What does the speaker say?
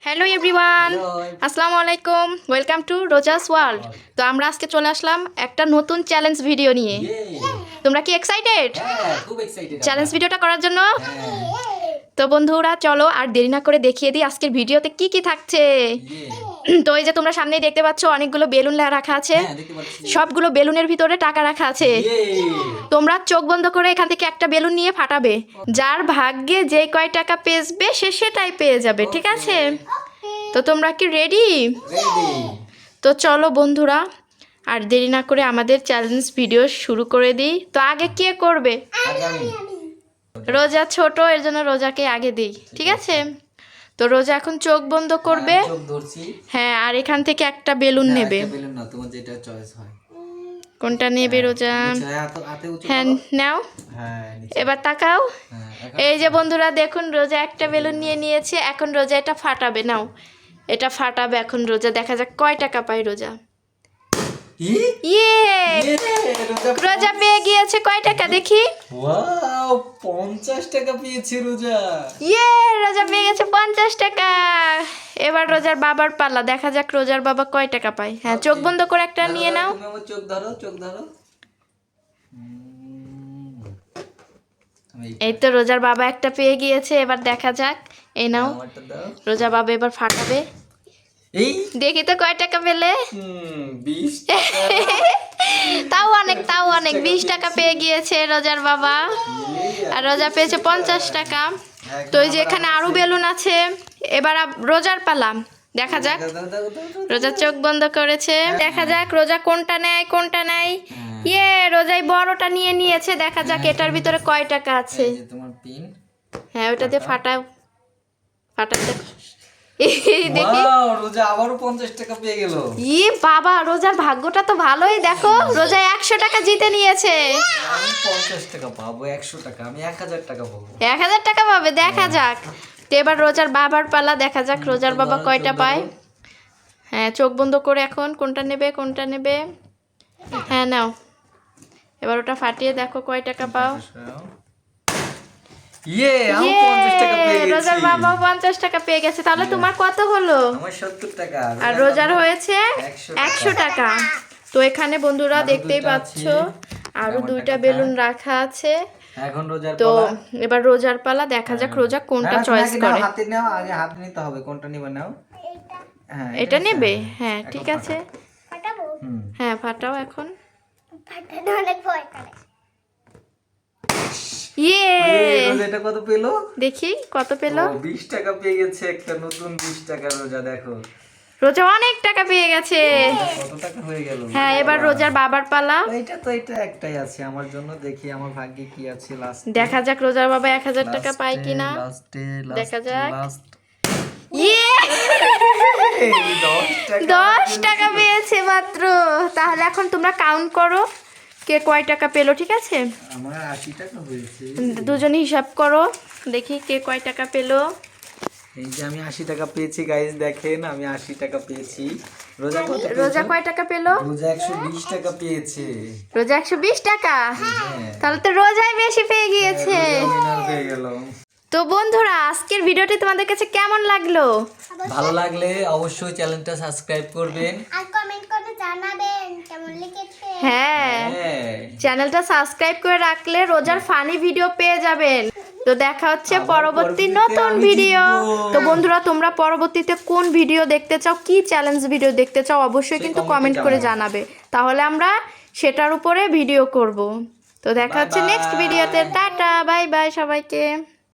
Hello everyone, আসসালামু আলাইকুম, welcome to রোজাস world. তো আমরা আজকে চলে আসলাম একটা নতুন চ্যালেঞ্জ ভিডিও নিয়ে। তোমরা কি এক্সাইটেড চ্যালেঞ্জ ভিডিওটা করার জন্য? তো বন্ধুরা চলো আর দেরি না করে দেখিয়ে দিই আজকের ভিডিওতে কি কি থাকছে। তো এই যে তোমরা সামনেই দেখতে পাচ্ছ অনেকগুলো বেলুন রাখা আছে, সবগুলো বেলুনের ভিতরে টাকা রাখা আছে। তোমরা চোখ বন্ধ করে এখান থেকে একটা বেলুন নিয়ে ফাটাবে, যার ভাগ্যে যে কয় টাকা পেয়েছে সে সেটাই পেয়ে যাবে, ঠিক আছে? তো তোমরা কি রেডি? তো চলো বন্ধুরা আর দেরি না করে আমাদের চ্যালেঞ্জ ভিডিও শুরু করে দিই। তো আগে কে করবে? রোজা ছোট, এর জন্য রোজাকে আগে দিই, ঠিক আছে? তো রোজা এখন চোখ বন্ধ করবে। হ্যাঁ, আর এখান থেকে একটা বেলুন নেবে। কোনটা নেবে রোজা? হ্যাঁ নাও, এবার তাকাও। এই যে বন্ধুরা দেখুন, রোজা একটা বেলুন নিয়ে নিয়েছে। এখন রোজা এটা ফাটাবে। নাও, এটা ফাটাবে এখন রোজা। দেখা যাক কয় টাকা পায় রোজা। রোজা পেয়ে গিয়েছে কয় টাকা দেখি। 50 টাকা পেয়েছে রোজা। রোজা পেয়ে গেছে 50 টাকা। এবার রোজার বাবার পালা, দেখা যাক রোজার বাবা কয় টাকা পায়। হ্যাঁ, চোখ বন্ধ করে একটা নিয়ে নাও। চোখ ধরো, চোখ ধরো। এই তো রোজার বাবা একটা পেয়ে গিয়েছে। এবার দেখা যাক। এই নাও, রোজা বাবা এবার ফাটাবে। দেখি তো কয় টাকা পেলে। 20 তাও অনেক 20 টাকা পেয়ে গিয়েছে রোজার বাবা। আর রোজা পেয়েছে 50 টাকা। তো এই যে এখানে আরো বেলুন আছে। এবার রোজার পালা, দেখা যাক। রোজা চোখ বন্ধ করেছে, দেখা যাক রোজা কোনটা নেয় কোনটা নেয়। রোজাই বড়টা নিয়ে নিয়েছে। দেখা যাক এটার ভিতরে কয় টাকা আছে। হ্যাঁ, ওটা দিয়ে ফাটাও। দেখি, রোজা আবারও 50 টাকা পেয়ে গেল। বাবা, রোজার ভাগ্যটা তো ভালোই। দেখো, রোজা 100 টাকা জিতে নিয়েছে। আমি 50 টাকা পাবো, 100 টাকা আমি 1000 টাকা পাবো। 1000 টাকা পাবে, দেখা যাক। তো এবার রোজার বাবার পালা, দেখা যাক রোজার বাবা কয়টা পায়। হ্যাঁ, চোখ বন্ধ করে এখন কোনটা নেবে। হ্যাঁ নাও, এবার ওটা ফাটিয়ে দেখো কয় টাকা পাও। আমি 50 টাকা পেয়ে গেছি। রোজার বাবা 50 টাকা পেয়ে গেছে। তাহলে তোমার কত হলো? আমার 70 টাকা। আর রোজার হয়েছে 100 টাকা। তো এখানে বন্ধুরা দেখতেই পাচ্ছ আরো দুইটা বেলুন রাখা আছে। এখন রোজার তো পালা। এবার রোজার পালা, দেখা যাক রোজা কোনটা চয়েস করে। হাতে নাও, আগে হাত নিতে হবে। কোনটা নিবে নাও? হ্যাঁ, এটা নেবে। হ্যাঁ ঠিক আছে, ফাটাবো। হ্যাঁ ফাটাও এখন। ফাটানো অনেক ভয় করে। রোজাটা কত পেলো দেখি, কত পেলো। 20 টাকা পেয়ে গেছে। একটা নতুন 20 টাকা রোজা। দেখো, রোজা অনেক টাকা পেয়ে গেছে। কত টাকা হয়ে গেল। হ্যাঁ, এবার রোজার বাবার পালা। এটা একটাই আছে আমার জন্য। দেখি আমার ভাগ্যে কি আছে। লাস্ট দেখা যাক রোজার বাবা 1000 টাকা পায় কিনা। দেখা যাক। 10 টাকা পেয়েছে মাত্র। তাহলে এখন তোমরা কাউন্ট করো কে কয় টাকা পেলো, ঠিক আছে? আমার 80 টাকা হয়েছে। দুজনে হিসাব করো, দেখি কে কয় টাকা পেলো। এই যে আমি 80 টাকা পেয়েছি গাইস, দেখেন আমি 80 টাকা পেয়েছি। রোজা কত পেয়েছে? রোজা কয় টাকা পেলো? রোজা 120 টাকা পেয়েছে। রোজা 120 টাকা। তাহলে তো রোজাই বেশি পেয়ে গিয়েছে। উইনার হয়ে গেল। তো বন্ধুরা আজকের ভিডিওটি তোমাদের কাছে কেমন লাগলো? ভালো লাগলে অবশ্যই চ্যানেলটা সাবস্ক্রাইব করবেন আর কমেন্ট করে জানাবেন কেমন লেগেছে। হ্যাঁ, চ্যানেলটা সাবস্ক্রাইব করে রাখলে রোজার ফানি ভিডিও পেয়ে যাবেন। তো দেখা হচ্ছে পরবর্তী নতুন ভিডিও। তো বন্ধুরা তোমরা পরবর্তীতে কোন ভিডিও দেখতে চাও, কি চ্যালেঞ্জ ভিডিও দেখতে চাও, অবশ্যই কিন্তু কমেন্ট করে জানাবে। তাহলে আমরা সেটার উপরে ভিডিও করব। তো দেখা হচ্ছে নেক্সট ভিডিওতে। টাটা, বাই বাই সবাইকে।